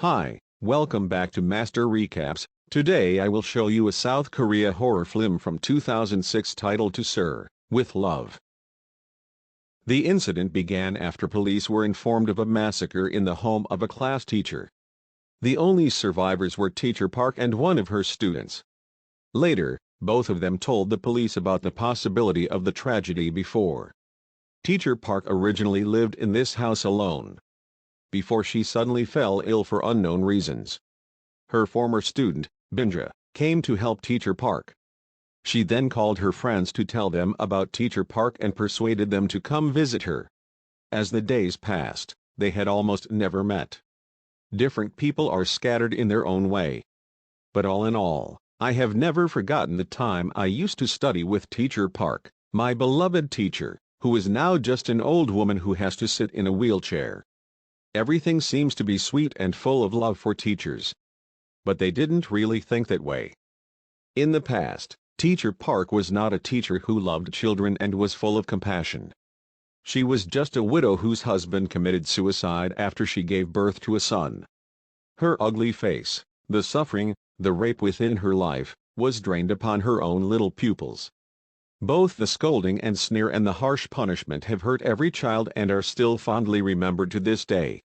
Hi, welcome back to Master Recaps. Today I will show you a South Korea horror film from 2006 titled To Sir, With Love. The incident began after police were informed of a massacre in the home of a class teacher. The only survivors were Teacher Park and one of her students. Later, both of them told the police about the possibility of the tragedy before. Teacher Park originally lived in this house alone, before she suddenly fell ill for unknown reasons. Her former student, Binja, came to help Teacher Park. She then called her friends to tell them about Teacher Park and persuaded them to come visit her. As the days passed, they had almost never met. Different people are scattered in their own way. But all in all, I have never forgotten the time I used to study with Teacher Park, my beloved teacher, who is now just an old woman who has to sit in a wheelchair. Everything seems to be sweet and full of love for teachers. But they didn't really think that way. In the past, Teacher Park was not a teacher who loved children and was full of compassion. She was just a widow whose husband committed suicide after she gave birth to a son. Her ugly face, the suffering, the rape within her life, was drained upon her own little pupils. Both the scolding and sneer and the harsh punishment have hurt every child and are still fondly remembered to this day.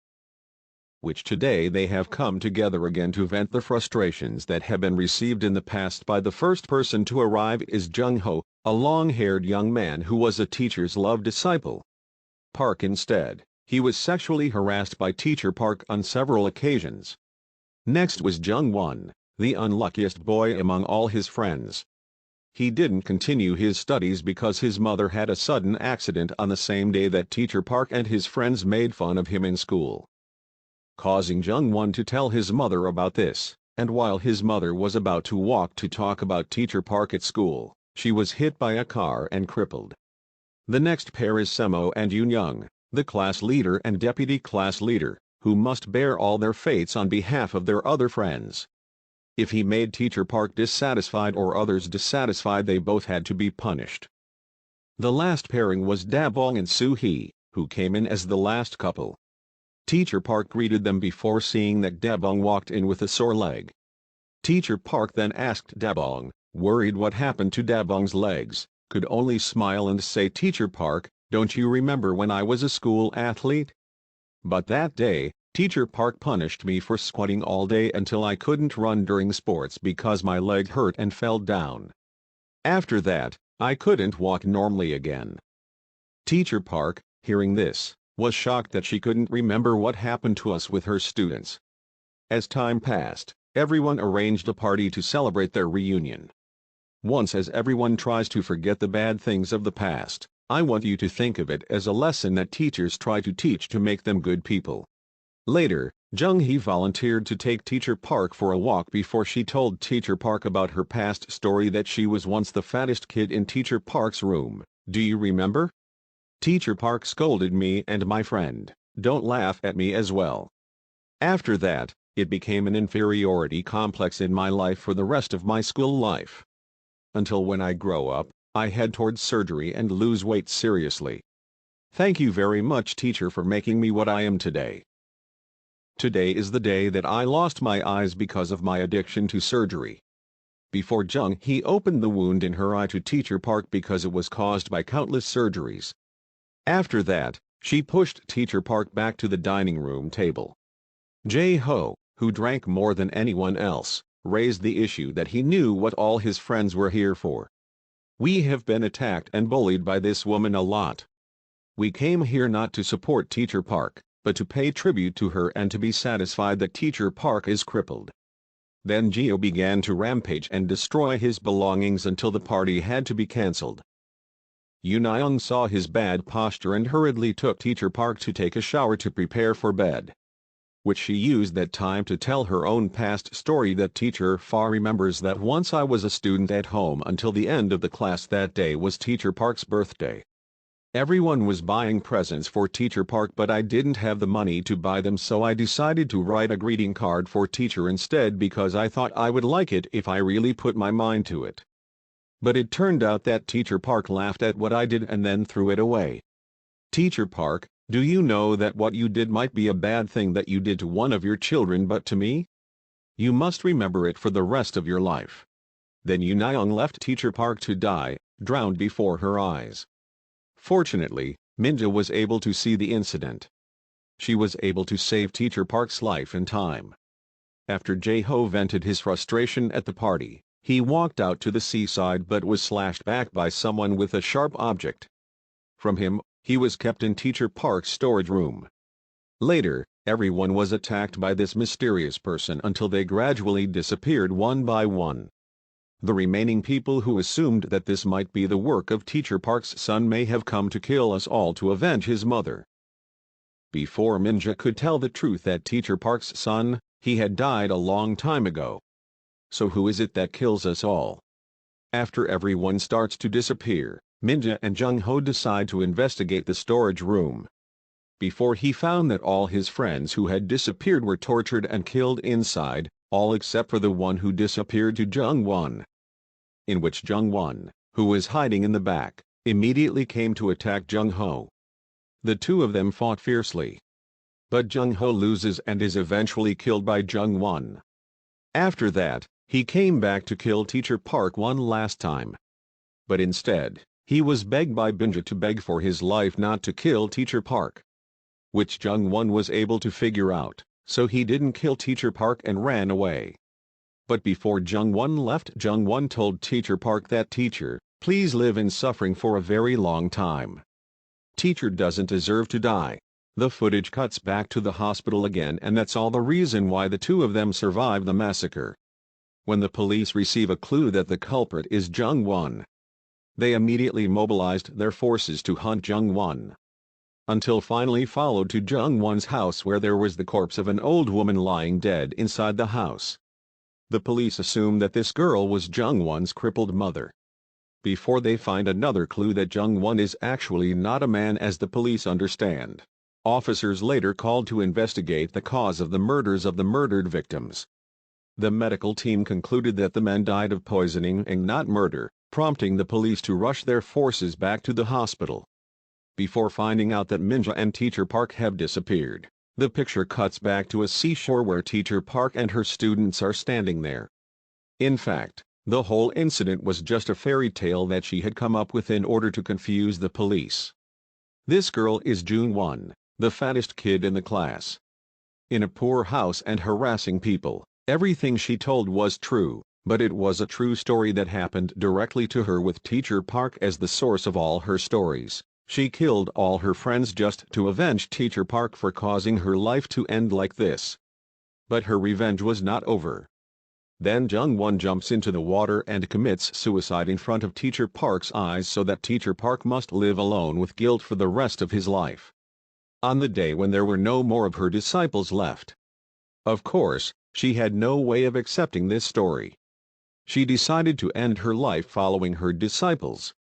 Which today they have come together again to vent the frustrations that have been received in the past. By the first person to arrive is Jung-ho, a long-haired young man who was a teacher's love disciple. Park instead, he was sexually harassed by Teacher Park on several occasions. Next was Jung-won, the unluckiest boy among all his friends. He didn't continue his studies because his mother had a sudden accident on the same day that Teacher Park and his friends made fun of him in school, causing Jung-won to tell his mother about this, and while his mother was about to walk to talk about Teacher Park at school, she was hit by a car and crippled. The next pair is Semo and Yoon-young, the class leader and deputy class leader, who must bear all their fates on behalf of their other friends. If he made Teacher Park dissatisfied or others dissatisfied, they both had to be punished. The last pairing was Dabong and Soo-hee, who came in as the last couple. Teacher Park greeted them before seeing that Dabong walked in with a sore leg. Teacher Park then asked Dabong, worried what happened to Dabong's legs, could only smile and say, "Teacher Park, don't you remember when I was a school athlete? But that day, Teacher Park punished me for squatting all day until I couldn't run during sports because my leg hurt and fell down. After that, I couldn't walk normally again." Teacher Park, hearing this, was shocked that she couldn't remember what happened to us with her students. As time passed, everyone arranged a party to celebrate their reunion. Once, as everyone tries to forget the bad things of the past, I want you to think of it as a lesson that teachers try to teach to make them good people. Later, Jung-hee volunteered to take Teacher Park for a walk before she told Teacher Park about her past story that she was once the fattest kid in Teacher Park's room. "Do you remember? Teacher Park scolded me and my friend, don't laugh at me as well." After that, it became an inferiority complex in my life for the rest of my school life. Until when I grow up, I head towards surgery and lose weight seriously. Thank you very much, teacher, for making me what I am today. Today is the day that I lost my eyes because of my addiction to surgery. Before Jung-hee opened the wound in her eye to Teacher Park because it was caused by countless surgeries. After that, she pushed Teacher Park back to the dining room table. Jae-ho, who drank more than anyone else, raised the issue that he knew what all his friends were here for. "We have been attacked and bullied by this woman a lot. We came here not to support Teacher Park, but to pay tribute to her and to be satisfied that Teacher Park is crippled." Then Geo began to rampage and destroy his belongings until the party had to be cancelled. Yoon-young saw his bad posture and hurriedly took Teacher Park to take a shower to prepare for bed, which she used that time to tell her own past story that Teacher Far remembers that once I was a student at home until the end of the class. That day was Teacher Park's birthday. Everyone was buying presents for Teacher Park, but I didn't have the money to buy them, so I decided to write a greeting card for Teacher instead because I thought I would like it if I really put my mind to it. But it turned out that Teacher Park laughed at what I did and then threw it away. Teacher Park, Do you know that what you did might be a bad thing that you did to one of your children, but to me? You must remember it for the rest of your life." Then Yoon left Teacher Park to die, drowned before her eyes. Fortunately, Minja was able to see the incident. She was able to save Teacher Park's life in time. After Jae-ho vented his frustration at the party, he walked out to the seaside but was slashed back by someone with a sharp object. From him, he was kept in Teacher Park's storage room. Later, everyone was attacked by this mysterious person until they gradually disappeared one by one. The remaining people who assumed that this might be the work of Teacher Park's son may have come to kill us all to avenge his mother. Before Minja could tell the truth that Teacher Park's son, he had died a long time ago. So who is it that kills us all? After everyone starts to disappear, Minja and Jung-ho decide to investigate the storage room. Before he found that all his friends who had disappeared were tortured and killed inside, all except for the one who disappeared to Jung-won. In which Jung-won, who was hiding in the back, immediately came to attack Jung-ho. The two of them fought fiercely. But Jung-ho loses and is eventually killed by Jung-won. After that, he came back to kill Teacher Park one last time. But instead, he was begged by Binja to beg for his life not to kill Teacher Park. Which Jung-won was able to figure out, so he didn't kill Teacher Park and ran away. But before Jung-won left, Jung-won told Teacher Park that Teacher, please live in suffering for a very long time. Teacher doesn't deserve to die. The footage cuts back to the hospital again, and that's all the reason why the two of them survived the massacre. When the police receive a clue that the culprit is Jung-won, they immediately mobilized their forces to hunt Jung-won. Until finally followed to Jung-won's house where there was the corpse of an old woman lying dead inside the house. The police assume that this girl was Jung-won's crippled mother. Before they find another clue that Jung-won is actually not a man as the police understand. Officers later called to investigate the cause of the murders of the murdered victims. The medical team concluded that the men died of poisoning and not murder, prompting the police to rush their forces back to the hospital. Before finding out that Minja and Teacher Park have disappeared, the picture cuts back to a seashore where Teacher Park and her students are standing there. In fact, the whole incident was just a fairy tale that she had come up with in order to confuse the police. This girl is Jung-won, the fattest kid in the class. In a poor house and harassing people, everything she told was true, but it was a true story that happened directly to her with Teacher Park as the source of all her stories. She killed all her friends just to avenge Teacher Park for causing her life to end like this. But her revenge was not over. Then Jung-won jumps into the water and commits suicide in front of Teacher Park's eyes so that Teacher Park must live alone with guilt for the rest of his life. On the day when there were no more of her disciples left. Of course, she had no way of accepting this story. She decided to end her life following her disciples.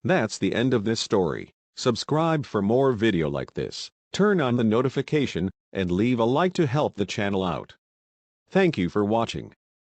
That's the end of this story. Subscribe for more video like this, turn on the notification, and leave a like to help the channel out. Thank you for watching.